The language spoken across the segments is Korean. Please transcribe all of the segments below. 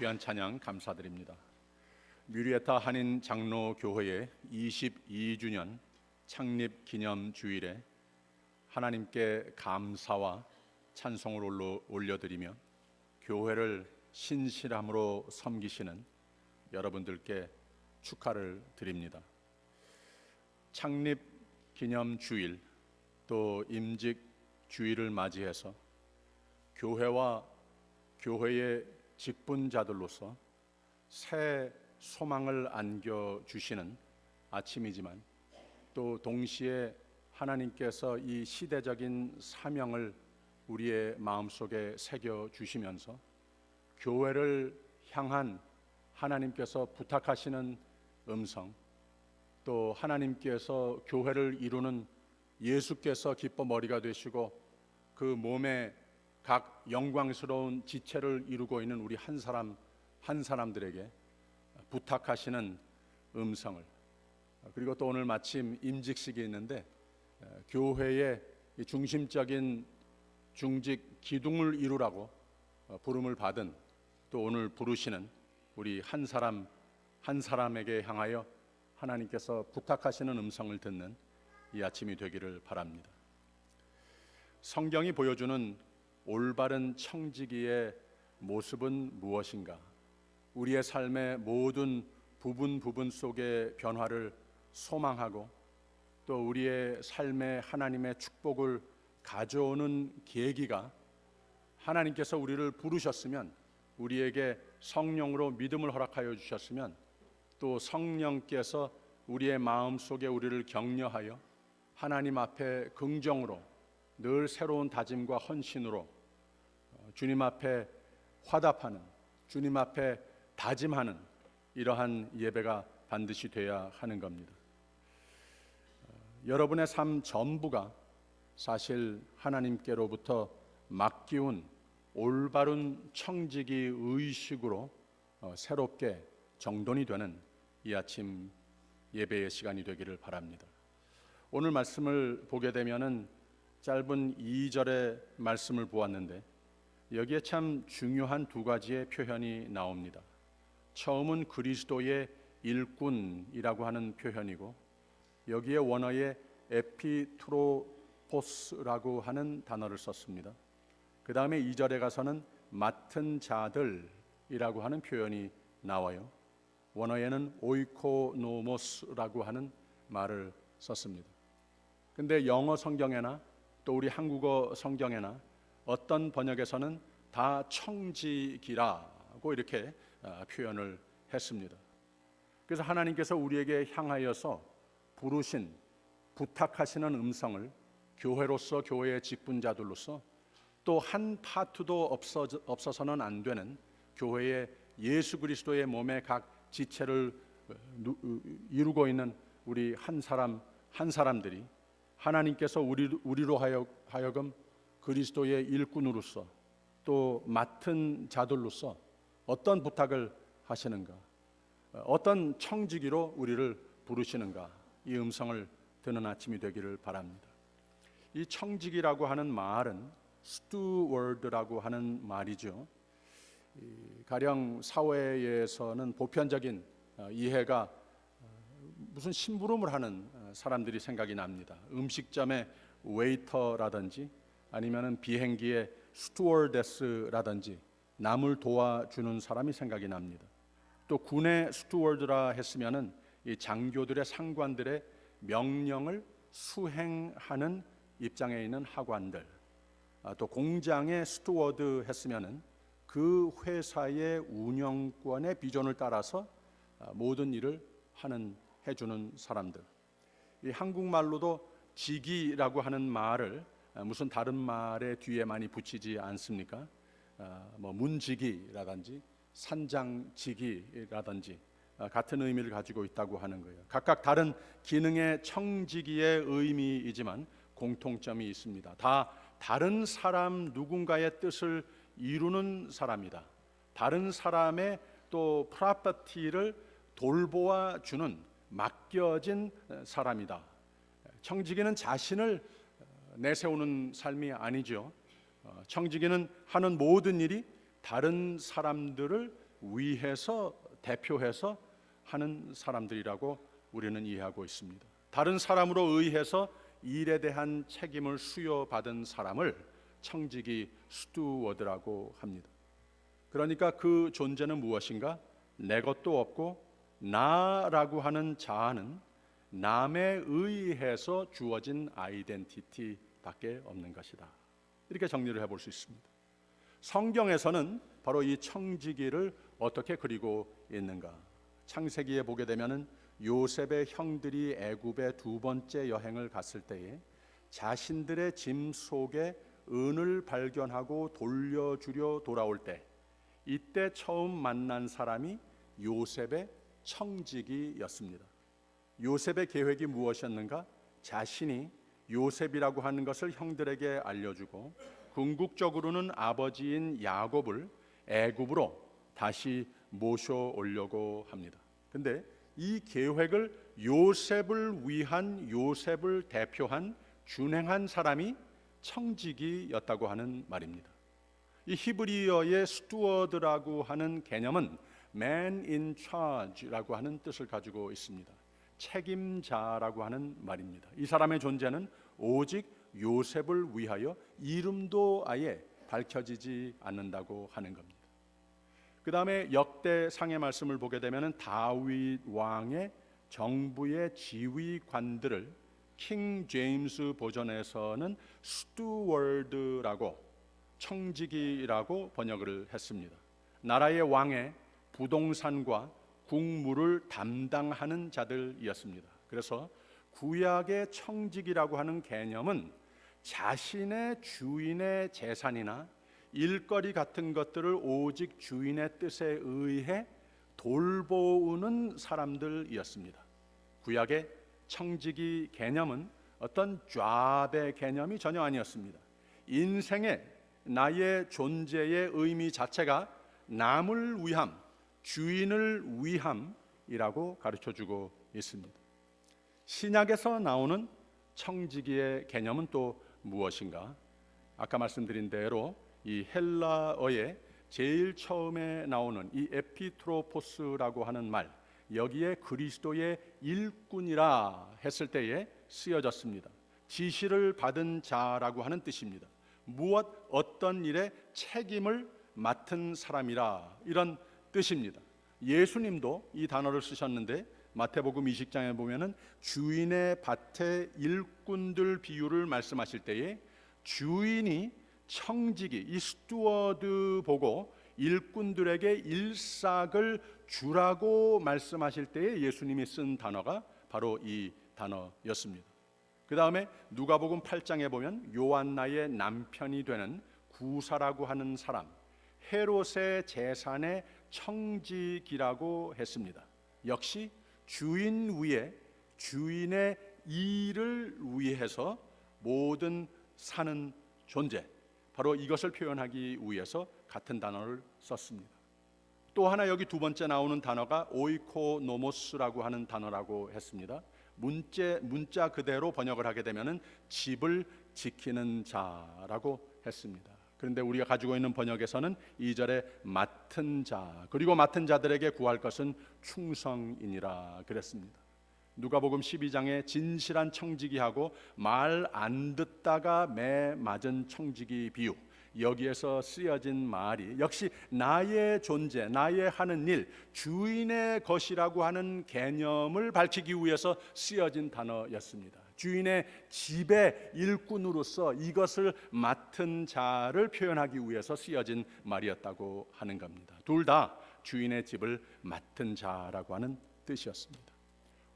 귀한 찬양 감사드립니다. 뮤리에타 한인 장로교회의 22주년 창립 기념 주일에 하나님께 감사와 찬송을 올려드리며 교회를 신실함으로 섬기시는 여러분들께 축하를 드립니다. 창립 기념 주일 또 임직 주일을 맞이해서 교회와 교회의 직분자들로서 새 소망을 안겨주시는 아침이지만 또 동시에 하나님께서 이 시대적인 사명을 우리의 마음속에 새겨주시면서 교회를 향한 하나님께서 부탁하시는 음성, 또 하나님께서 교회를 이루는 예수께서 기뻐 머리가 되시고 그 몸에 각 영광스러운 지체를 이루고 있는 우리 한 사람 한 사람들에게 부탁하시는 음성을, 그리고 또 오늘 마침 임직식이 있는데 교회의 중심적인 중직 기둥을 이루라고 부름을 받은, 또 오늘 부르시는 우리 한 사람 한 사람에게 향하여 하나님께서 부탁하시는 음성을 듣는 이 아침이 되기를 바랍니다. 성경이 보여주는 올바른 청지기의 모습은 무엇인가? 우리의 삶의 모든 부분 속의 변화를 소망하고 또 우리의 삶에 하나님의 축복을 가져오는 계기가, 하나님께서 우리를 부르셨으면, 우리에게 성령으로 믿음을 허락하여 주셨으면, 또 성령께서 우리의 마음속에 우리를 격려하여 하나님 앞에 긍정으로 늘 새로운 다짐과 헌신으로 주님 앞에 화답하는, 주님 앞에 다짐하는 이러한 예배가 반드시 돼야 하는 겁니다. 여러분의 삶 전부가 사실 하나님께로부터 맡기운 올바른 청지기 의식으로 새롭게 정돈이 되는 이 아침 예배의 시간이 되기를 바랍니다. 오늘 말씀을 보게 되면은 짧은 2절의 말씀을 보았는데 여기에 참 중요한 두 가지의 표현이 나옵니다. 처음은 그리스도의 일꾼이라고 하는 표현이고, 여기에 원어에 에피트로포스라고 하는 단어를 썼습니다. 그 다음에 2절에 가서는 맡은 자들이라고 하는 표현이 나와요. 원어에는 오이코노모스라고 하는 말을 썼습니다. 근데 영어 성경에나 또 우리 한국어 성경에나 어떤 번역에서는 다 청지기라고 이렇게 표현을 했습니다. 그래서 하나님께서 우리에게 향하여서 부르신, 부탁하시는 음성을 교회로서, 교회의 직분자들로서 또 한 파트도 없어서는 안 되는 교회의 예수 그리스도의 몸의 각 지체를 이루고 있는 우리 한 사람 한 사람들이 하나님께서 우리로 하여금 그리스도의 일꾼으로서 또 맡은 자들로서 어떤 부탁을 하시는가, 어떤 청지기로 우리를 부르시는가, 이 음성을 듣는 아침이 되기를 바랍니다. 이 청지기라고 하는 말은 스튜어드라고 하는 말이죠. 가령 사회에서는 보편적인 이해가 무슨 심부름을 하는 사람들이 생각이 납니다. 음식점의 웨이터라든지 아니면은 비행기의 스튜어데스라든지 남을 도와주는 사람이 생각이 납니다. 또 군의 스튜어드라 했으면은 이 장교들의, 상관들의 명령을 수행하는 입장에 있는 하관들, 또 공장의 스튜어드 했으면은 그 회사의 운영권의 비전을 따라서 모든 일을 해주는 사람들. 이 한국말로도 직위라고 하는 말을 무슨 다른 말의 뒤에 많이 붙이지 않습니까? 뭐 문직위라든지 산장직위라든지 같은 의미를 가지고 있다고 하는 거예요. 각각 다른 기능의 청지기의 의미이지만 공통점이 있습니다. 다 다른 사람 누군가의 뜻을 이루는 사람이다. 다른 사람의 또 프로퍼티를 돌보아 주는, 맡겨진 사람이다. 청지기는 자신을 내세우는 삶이 아니죠. 청지기는 하는 모든 일이 다른 사람들을 위해서 대표해서 하는 사람들이라고 우리는 이해하고 있습니다. 다른 사람으로 의해서 일에 대한 책임을 수여받은 사람을 청지기 스튜어드라고 합니다. 그러니까 그 존재는 무엇인가? 내 것도 없고 나라고 하는 자아는 남에 의해서 주어진 아이덴티티밖에 없는 것이다. 이렇게 정리를 해볼 수 있습니다. 성경에서는 바로 이 청지기를 어떻게 그리고 있는가? 창세기에 보게 되면은 요셉의 형들이 애굽에 두 번째 여행을 갔을 때에 자신들의 짐 속에 은을 발견하고 돌려주려 돌아올 때, 이때 처음 만난 사람이 요셉의 청지기였습니다. 요셉의 계획이 무엇이었는가? 자신이 요셉이라고 하는 것을 형들에게 알려주고 궁극적으로는 아버지인 야곱을 애굽으로 다시 모셔오려고 합니다. 근데 이 계획을 요셉을 위한, 요셉을 대표한, 준행한 사람이 청지기였다고 하는 말입니다. 이 히브리어의 스튜어드라고 하는 개념은 man in charge라고 하는 뜻을 가지고 있습니다. 책임자라고 하는 말입니다. 이 사람의 존재는 오직 요셉을 위하여 이름도 아예 밝혀지지 않는다고 하는 겁니다. 그 다음에 역대상의 말씀을 보게 되면 다윗 왕의 정부의 지휘관들을 킹 제임스 버전에서는 스튜어드라고, 청지기라고 번역을 했습니다. 나라의 왕의 부동산과 국무를 담당하는 자들이었습니다. 그래서 구약의 청지기라고 하는 개념은 자신의 주인의 재산이나 일거리 같은 것들을 오직 주인의 뜻에 의해 돌보는 사람들이었습니다. 구약의 청지기 개념은 어떤 잡의 개념이 전혀 아니었습니다. 인생의 나의 존재의 의미 자체가 남을 위함, 주인을 위함이라고 가르쳐주고 있습니다. 신약에서 나오는 청지기의 개념은 또 무엇인가? 아까 말씀드린 대로 이 헬라어에 제일 처음에 나오는 이 에피트로포스라고 하는 말, 여기에 그리스도의 일꾼이라 했을 때에 쓰여졌습니다. 지시를 받은 자라고 하는 뜻입니다. 무엇 어떤 일에 책임을 맡은 사람이라, 이런 뜻입니다. 예수님도 이 단어를 쓰셨는데 마태복음 20장에 보면은 주인의 밭의 일꾼들 비유를 말씀하실 때에 주인이 청지기, 이 스튜어드 보고 일꾼들에게 일삭을 주라고 말씀하실 때에 예수님이 쓴 단어가 바로 이 단어였습니다. 그 다음에 누가복음 8장에 보면 요한나의 남편이 되는 구사라고 하는 사람, 헤롯의 재산의 청지기라고 했습니다. 역시 주인 위에 주인의 일을 위해서 모든 사는 존재, 바로 이것을 표현하기 위해서 같은 단어를 썼습니다. 또 하나 여기 두 번째 나오는 단어가 오이코노모스라고 하는 단어라고 했습니다. 문자 그대로 번역을 하게 되면은 집을 지키는 자라고 했습니다. 그런데 우리가 가지고 있는 번역에서는 2절에 맡은 자, 그리고 맡은 자들에게 구할 것은 충성이니라 그랬습니다. 누가복음 12장에 진실한 청지기하고 말 안 듣다가 매 맞은 청지기 비유, 여기에서 쓰여진 말이 역시 나의 존재, 나의 하는 일, 주인의 것이라고 하는 개념을 밝히기 위해서 쓰여진 단어였습니다. 주인의 집의 일꾼으로서 이것을 맡은 자를 표현하기 위해서 쓰여진 말이었다고 하는 겁니다. 둘 다 주인의 집을 맡은 자라고 하는 뜻이었습니다.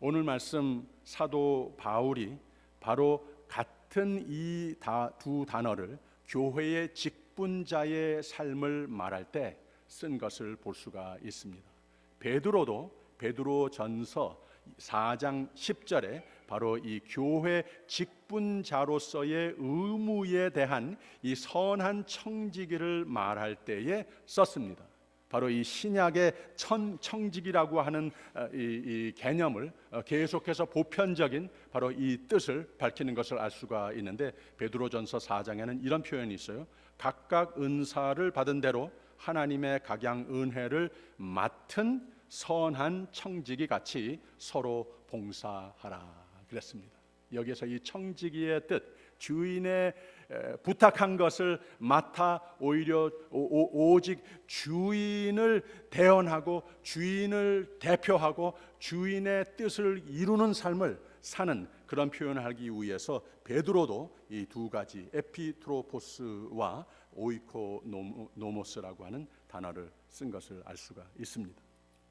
오늘 말씀 사도 바울이 바로 같은 이 두 단어를 교회의 직분자의 삶을 말할 때 쓴 것을 볼 수가 있습니다. 베드로도 베드로전서 4장 10절에 바로 이 교회 직분자로서의 의무에 대한 이 선한 청지기를 말할 때에 썼습니다. 바로 이 신약의 청지기라고 하는 이 개념을 계속해서 보편적인 바로 이 뜻을 밝히는 것을 알 수가 있는데, 베드로전서 4장에는 이런 표현이 있어요. 각각 은사를 받은 대로 하나님의 각양 은혜를 맡은 선한 청지기 같이 서로 봉사하라 그랬습니다. 여기서 이 청지기의 뜻, 주인의 부탁한 것을 맡아 오히려 오직 주인을 대언하고 주인을 대표하고 주인의 뜻을 이루는 삶을 사는 그런 표현을 하기 위해서 베드로도 이 두 가지 에피트로포스와 오이코노모스라고 하는 단어를 쓴 것을 알 수가 있습니다.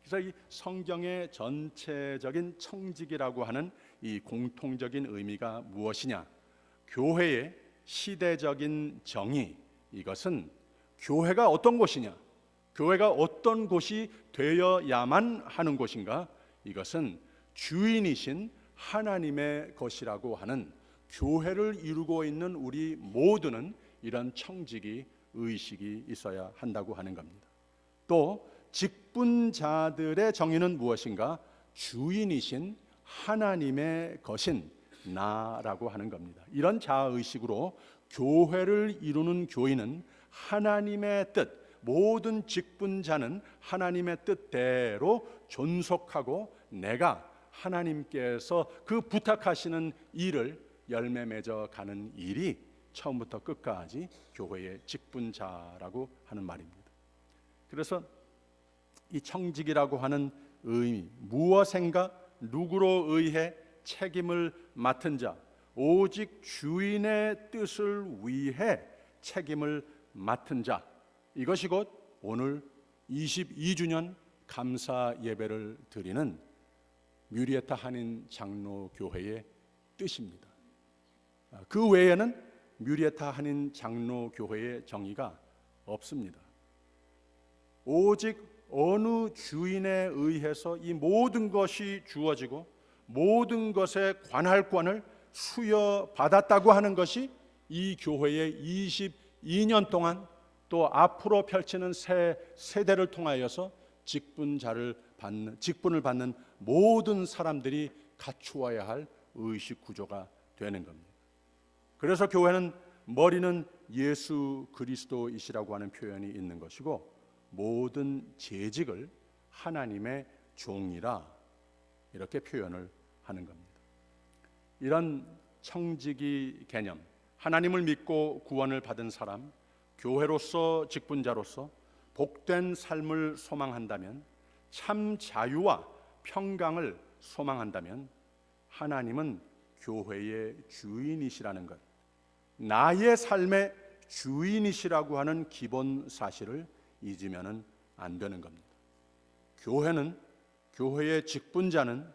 그래서 이 성경의 전체적인 청지기라고 하는 이 공통적인 의미가 무엇이냐? 교회의 시대적인 정의, 이것은 교회가 어떤 곳이냐? 교회가 어떤 곳이 되어야만 하는 곳인가? 이것은 주인이신 하나님의 것이라고 하는 교회를 이루고 있는 우리 모두는 이런 청지기 의식이 있어야 한다고 하는 겁니다. 또 직분자들의 정의는 무엇인가? 주인이신 하나님의 것인 나라고 하는 겁니다. 이런 자아의식으로 교회를 이루는 교인은 하나님의 뜻, 모든 직분자는 하나님의 뜻대로 존속하고 내가 하나님께서 그 부탁하시는 일을 열매 맺어 가는 일이 처음부터 끝까지 교회의 직분자라고 하는 말입니다. 그래서 이 청직이라고 하는 의미, 무엇인가 누구로 의해 책임을 맡은 자, 오직 주인의 뜻을 위해 책임을 맡은 자, 이것이 곧 오늘 22주년 감사 예배를 드리는 뮤리에타 한인 장로교회의 뜻입니다. 그 외에는 뮤리에타 한인 장로교회의 정의가 없습니다. 오직 어느 주인에 의해서 이 모든 것이 주어지고 모든 것의 관할권을 수여받았다고 하는 것이 이 교회의 22년 동안 또 앞으로 펼치는 새 세대를 통하여서 직분을 받는 모든 사람들이 갖추어야 할 의식 구조가 되는 겁니다. 그래서 교회는 머리는 예수 그리스도이시라고 하는 표현이 있는 것이고 모든 재직을 하나님의 종이라 이렇게 표현을 하는 겁니다. 이런 청지기 개념, 하나님을 믿고 구원을 받은 사람, 교회로서 직분자로서 복된 삶을 소망한다면, 참 자유와 평강을 소망한다면 하나님은 교회의 주인이시라는 것, 나의 삶의 주인이시라고 하는 기본 사실을 잊으면 안 되는 겁니다. 교회의 직분자는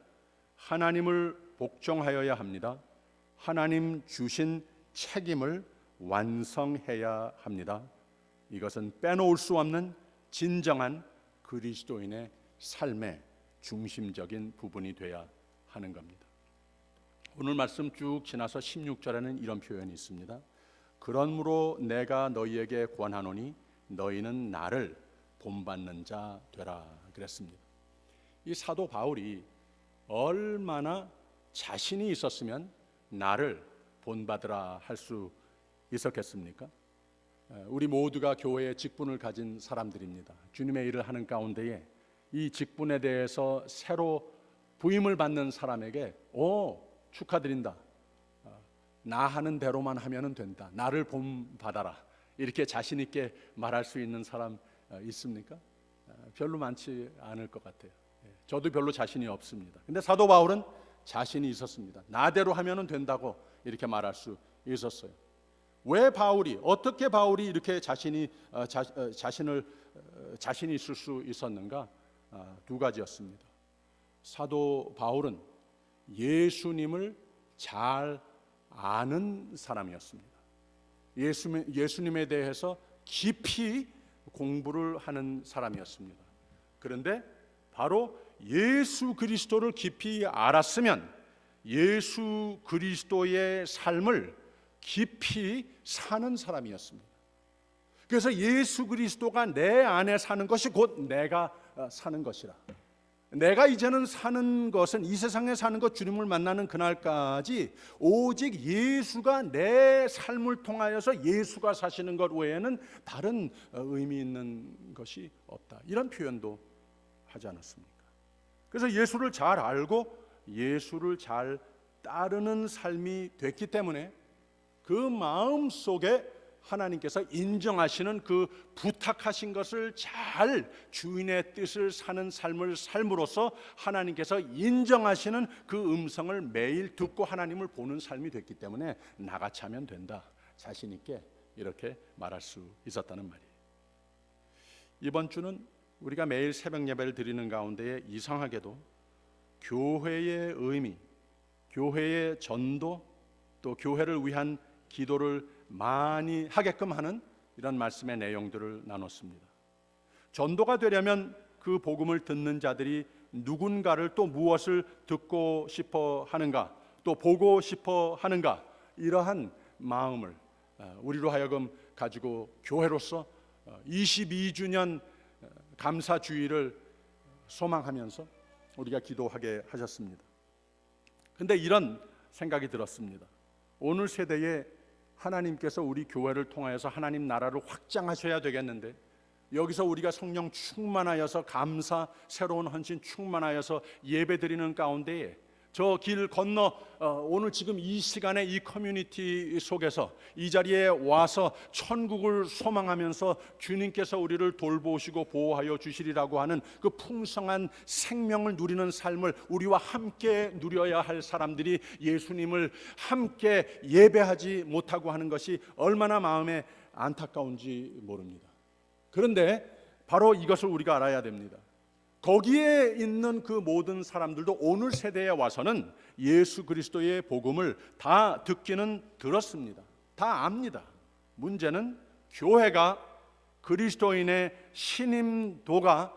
하나님을 복종하여야 합니다. 하나님 주신 책임을 완성해야 합니다. 이것은 빼놓을 수 없는 진정한 그리스도인의 삶의 중심적인 부분이 되어야 하는 겁니다. 오늘 말씀 쭉 지나서 16절에는 이런 표현이 있습니다. 그러므로 내가 너희에게 권하노니 너희는 나를 본받는 자 되라 그랬습니다. 이 사도 바울이 얼마나 자신이 있었으면 나를 본받으라 할 수 있었겠습니까? 우리 모두가 교회의 직분을 가진 사람들입니다. 주님의 일을 하는 가운데에 이 직분에 대해서 새로 부임을 받는 사람에게 축하드린다. 나 하는 대로만 하면 된다. 나를 본받아라. 이렇게 자신 있게 말할 수 있는 사람 있습니까? 별로 많지 않을 것 같아요. 저도 별로 자신이 없습니다. 근데 사도 바울은 자신이 있었습니다. 나대로 하면 된다고 이렇게 말할 수 있었어요. 왜 어떻게 바울이 이렇게 자신이 있을 수 있었는가? 두 가지였습니다. 사도 바울은 예수님을 잘 아는 사람이었습니다. 예수님에 대해서 깊이 공부를 하는 사람이었습니다. 그런데 바로 예수 그리스도를 깊이 알았으면 예수 그리스도의 삶을 깊이 사는 사람이었습니다. 그래서 예수 그리스도가 내 안에 사는 것이 곧 내가 사는 것이라. 내가 이제는 사는 것은, 이 세상에 사는 것, 주님을 만나는 그날까지 오직 예수가 내 삶을 통하여서 예수가 사시는 것 외에는 다른 의미 있는 것이 없다. 이런 표현도 하지 않았습니까? 그래서 예수를 잘 알고 예수를 잘 따르는 삶이 됐기 때문에 그 마음 속에 하나님께서 인정하시는 그 부탁하신 것을 잘 주인의 뜻을 사는 삶을 삶으로써 하나님께서 인정하시는 그 음성을 매일 듣고 하나님을 보는 삶이 됐기 때문에 나같이 하면 된다, 자신 있게 이렇게 말할 수 있었다는 말이에요. 이번 주는 우리가 매일 새벽 예배를 드리는 가운데에 이상하게도 교회의 의미, 교회의 전도, 또 교회를 위한 기도를 많이 하게끔 하는 이런 말씀의 내용들을 나눴습니다. 전도가 되려면 그 복음을 듣는 자들이 누군가를 또 무엇을 듣고 싶어 하는가, 또 보고 싶어 하는가, 이러한 마음을 우리로 하여금 가지고 교회로서 22주년 감사주의를 소망하면서 우리가 기도하게 하셨습니다. 근데 이런 생각이 들었습니다. 오늘 세대에 하나님께서 우리 교회를 통하여서 하나님 나라를 확장하셔야 되겠는데, 여기서 우리가 성령 충만하여서 감사, 새로운 헌신 충만하여서 예배드리는 가운데에 저 길 건너 오늘 지금 이 시간에 이 커뮤니티 속에서 이 자리에 와서 천국을 소망하면서 주님께서 우리를 돌보시고 보호하여 주시리라고 하는 그 풍성한 생명을 누리는 삶을 우리와 함께 누려야 할 사람들이 예수님을 함께 예배하지 못하고 하는 것이 얼마나 마음에 안타까운지 모릅니다. 그런데 바로 이것을 우리가 알아야 됩니다. 거기에 있는 그 모든 사람들도 오늘 세대에 와서는 예수 그리스도의 복음을 다 듣기는 들었습니다. 다 압니다. 문제는 교회가, 그리스도인의 신임도가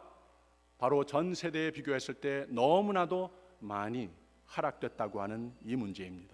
바로 전 세대에 비교했을 때 너무나도 많이 하락됐다고 하는 이 문제입니다.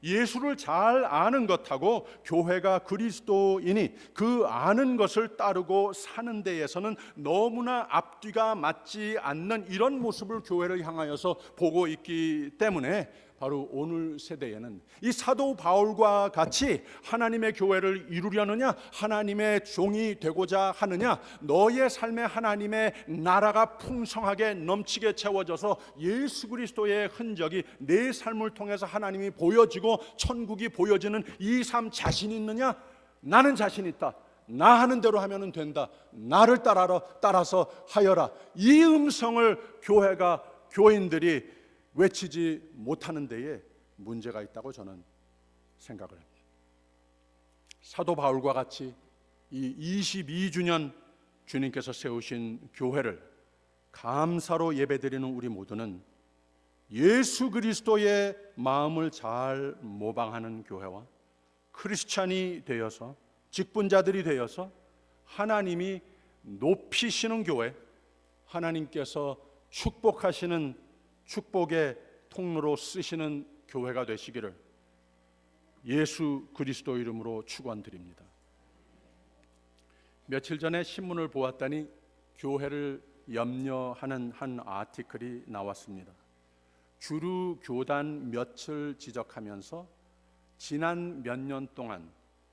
예수를 잘 아는 것하고 교회가 그리스도인이 그 아는 것을 따르고 사는 데에서는 너무나 앞뒤가 맞지 않는 이런 모습을 교회를 향하여서 보고 있기 때문에 바로 오늘 세대에는 이 사도 바울과 같이 하나님의 교회를 이루려느냐, 하나님의 종이 되고자 하느냐, 너의 삶에 하나님의 나라가 풍성하게 넘치게 채워져서 예수 그리스도의 흔적이 내 삶을 통해서 하나님이 보여지고 천국이 보여지는 이 삶 자신 있느냐? 나는 자신 있다. 나 하는 대로 하면 된다. 나를 따라서 하여라. 이 음성을 교회가, 교인들이 외치지 못하는 데에 문제가 있다고 저는 생각을 합니다. 사도 바울과 같이 이 22주년 주님께서 세우신 교회를 감사로 예배드리는 우리 모두는 예수 그리스도의 마음을 잘 모방하는 교회와 크리스찬이 되어서, 직분자들이 되어서 하나님이 높이시는 교회, 하나님께서 축복하시는 축복의 통로로 쓰시는 교회가 되시기를 예수 그리스도 이름으로 축원드립니다. 며칠 전에 신문을 보았더니 교회를 염려하는 한 아티클이 나왔습니다. 주류 교단 몇을 지적하면서 지난 몇 년 동안,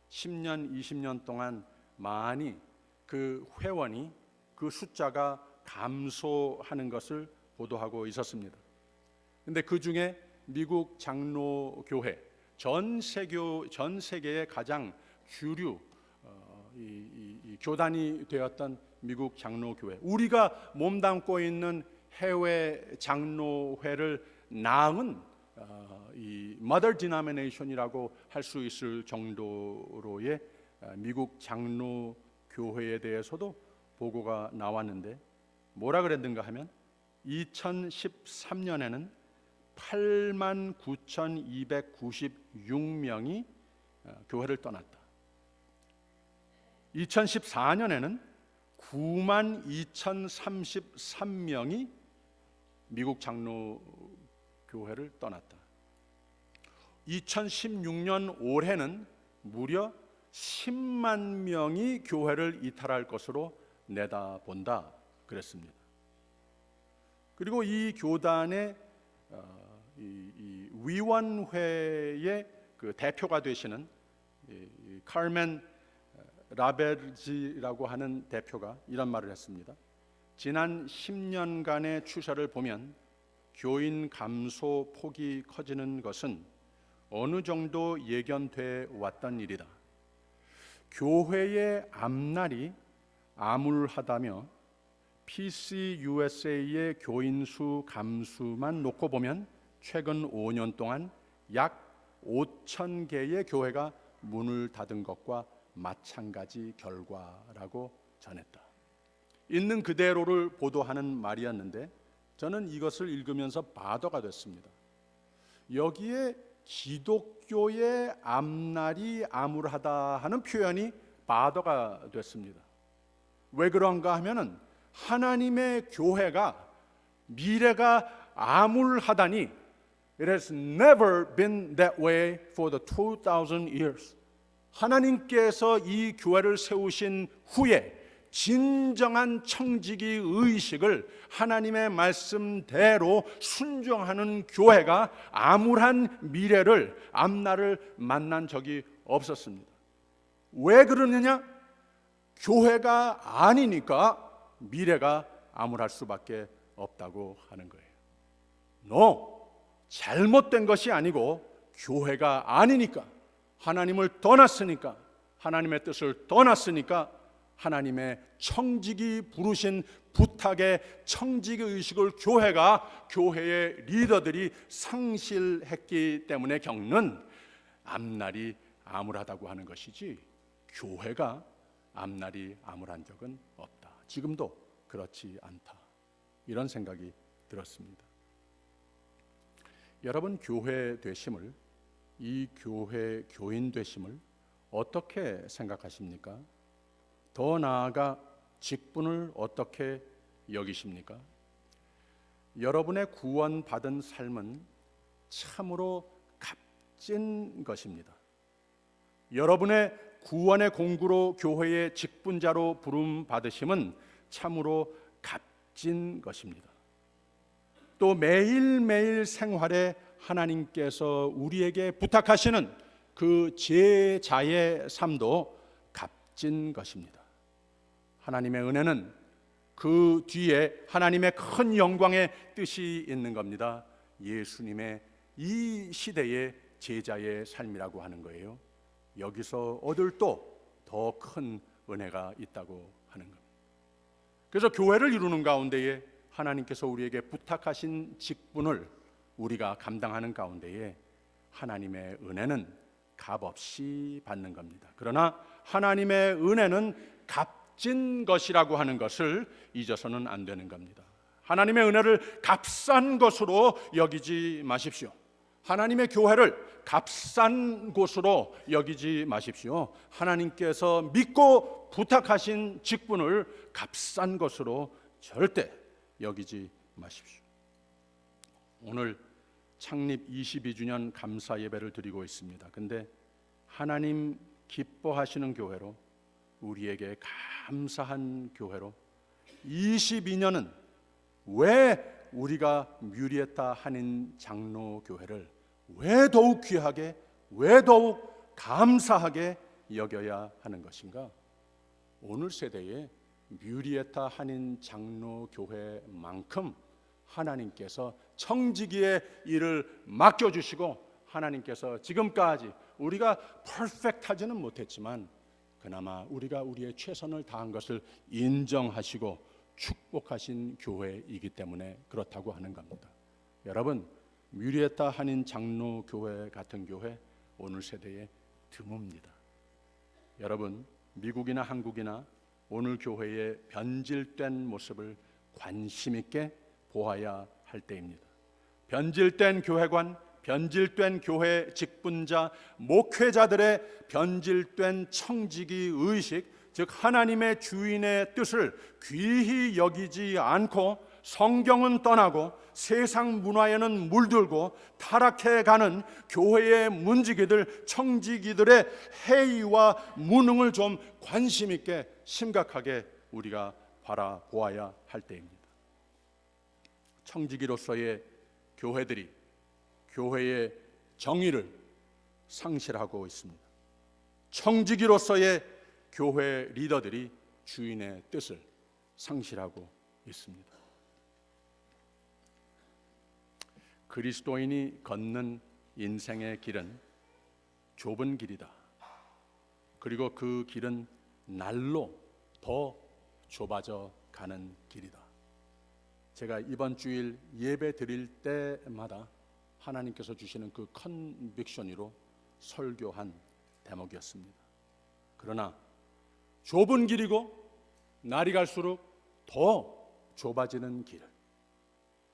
10년, 20년 동안 많이 그 회원이, 그 숫자가 감소하는 것을 보도하고 있었습니다. 근데 그 중에 미국 장로교회, 전 세계의 가장 주류 이 교단이 되었던 미국 장로교회, 우리가 몸담고 있는 해외 장로회를 낳은 이 Mother Denomination이라고 할 수 있을 정도로의 미국 장로교회에 대해서도 보고가 나왔는데 뭐라 그랬는가 하면 2013년에는 89,296명이 교회를 떠났다. 2014년에는 92,033명이 미국 장로교회를 떠났다. 2016년 올해는 무려 10만 명이 교회를 이탈할 것으로 내다본다 그랬습니다. 그리고 이 교단의 이 위원회의 그 대표가 되시는 카르멘 라베르지라고 하는 대표가 이런 말을 했습니다. 지난 10년간의 추세를 보면 교인 감소 폭이 커지는 것은 어느 정도 예견돼 왔던 일이다. 교회의 앞날이 암울하다며 PCUSA의 교인 수 감수만 놓고 보면 최근 5년 동안 약 5천 개의 교회가 문을 닫은 것과 마찬가지 결과라고 전했다. 있는 그대로를 보도하는 말이었는데 저는 이것을 읽으면서 바더가 됐습니다. 여기에 기독교의 앞날이 암울하다 하는 표현이 바더가 됐습니다. 왜 그런가 하면은 하나님의 교회가 미래가 암울하다니 It has never been that way for the 2000 years. 하나님께서 이 교회를 세우신 후에 진정한 청지기 의식을 하나님의 말씀대로 순종하는 교회가 암울한 미래를 앞날을 만난 적이 없었습니다. 왜 그러느냐? 교회가 아니니까 미래가 암울할 수밖에 없다고 하는 거예요. No, 잘못된 것이 아니고 교회가 아니니까, 하나님을 떠났으니까, 하나님의 뜻을 떠났으니까 하나님의 청지기 부르신 부탁의 청지기 의식을 교회의 리더들이 상실했기 때문에 겪는 앞날이 암울하다고 하는 것이지, 교회가 앞날이 암울한 적은 없다. 지금도 그렇지 않다. 이런 생각이 들었습니다. 여러분, 교회 되심을, 이 교회 교인 되심을 어떻게 생각하십니까? 더 나아가 직분을 어떻게 여기십니까? 여러분의 구원받은 삶은 참으로 값진 것입니다. 여러분의 구원의 공구로 교회의 직분자로 부름 받으심은 참으로 값진 것입니다. 또 매일매일 생활에 하나님께서 우리에게 부탁하시는 그 제자의 삶도 값진 것입니다. 하나님의 은혜는 그 뒤에 하나님의 큰 영광의 뜻이 있는 겁니다. 예수님의 이 시대의 제자의 삶이라고 하는 거예요. 여기서 얻을 또 더 큰 은혜가 있다고 하는 겁니다. 그래서 교회를 이루는 가운데에 하나님께서 우리에게 부탁하신 직분을 우리가 감당하는 가운데에 하나님의 은혜는 값없이 받는 겁니다. 그러나 하나님의 은혜는 값진 것이라고 하는 것을 잊어서는 안 되는 겁니다. 하나님의 은혜를 값싼 것으로 여기지 마십시오. 하나님의 교회를 값싼 곳으로 여기지 마십시오. 하나님께서 믿고 부탁하신 직분을 값싼 것으로 절대 여기지 마십시오. 오늘 창립 22주년 감사 예배를 드리고 있습니다. 근데 하나님 기뻐하시는 교회로, 우리에게 감사한 교회로 22년은 왜 우리가 뮤리에타 한인 장로 교회를 왜 더욱 귀하게, 왜 더욱 감사하게 여겨야 하는 것인가? 오늘 세대에 뮤리에타 한인 장로 교회만큼 하나님께서 청지기의 일을 맡겨주시고, 하나님께서 지금까지 우리가 퍼펙트하지는 못했지만 그나마 우리가 우리의 최선을 다한 것을 인정하시고 축복하신 교회이기 때문에 그렇다고 하는 겁니다. 여러분, 뮤리에타 한인 장로 교회 같은 교회 오늘 세대에 드뭅니다. 여러분, 미국이나 한국이나 오늘 교회의 변질된 모습을 관심 있게 보아야 할 때입니다. 변질된 교회관, 변질된 교회 직분자, 목회자들의 변질된 청지기 의식, 즉 하나님의 주인의 뜻을 귀히 여기지 않고 성경은 떠나고 세상 문화에는 물들고 타락해가는 교회의 문지기들, 청지기들의 해이와 무능을 좀 관심 있게 심각하게 우리가 바라보아야 할 때입니다. 청지기로서의 교회들이 교회의 정의를 상실하고 있습니다. 청지기로서의 교회 리더들이 주인의 뜻을 상실하고 있습니다. 그리스도인이 걷는 인생의 길은 좁은 길이다. 그리고 그 길은 날로 더 좁아져 가는 길이다. 제가 이번 주일 예배 드릴 때마다 하나님께서 주시는 그 컨빅션으로 설교한 대목이었습니다. 그러나 좁은 길이고 날이 갈수록 더 좁아지는 길,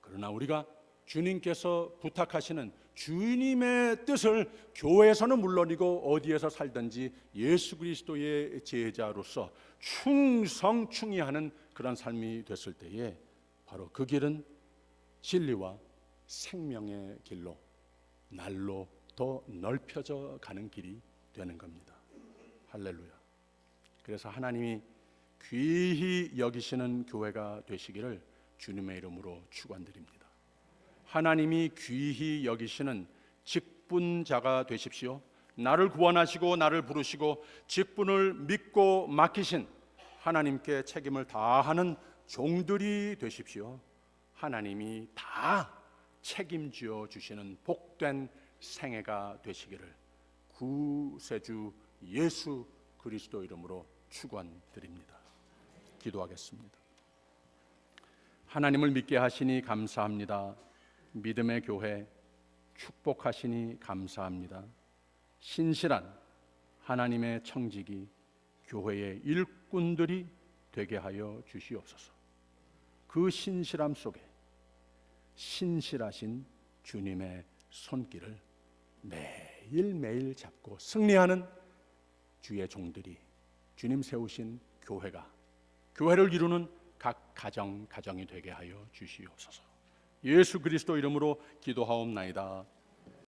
그러나 우리가 주님께서 부탁하시는 주님의 뜻을 교회에서는 물론이고 어디에서 살든지 예수 그리스도의 제자로서 충성충의하는 그런 삶이 됐을 때에 바로 그 길은 진리와 생명의 길로 날로 더 넓혀져 가는 길이 되는 겁니다. 할렐루야. 그래서 하나님이 귀히 여기시는 교회가 되시기를 주님의 이름으로 축원드립니다. 하나님이 귀히 여기시는 직분자가 되십시오. 나를 구원하시고 나를 부르시고 직분을 믿고 맡기신 하나님께 책임을 다하는 종들이 되십시오. 하나님이 다 책임지어 주시는 복된 생애가 되시기를 구세주 예수 그리스도 이름으로 축원드립니다. 기도하겠습니다. 하나님을 믿게 하시니 감사합니다. 믿음의 교회 축복하시니 감사합니다. 신실한 하나님의 청지기 교회의 일꾼들이 되게 하여 주시옵소서. 그 신실함 속에 신실하신 주님의 손길을 매일매일 잡고 승리하는 주의 종들이, 주님 세우신 교회가, 교회를 이루는 각 가정이 되게 하여 주시옵소서. 예수 그리스도 이름으로 기도하옵나이다.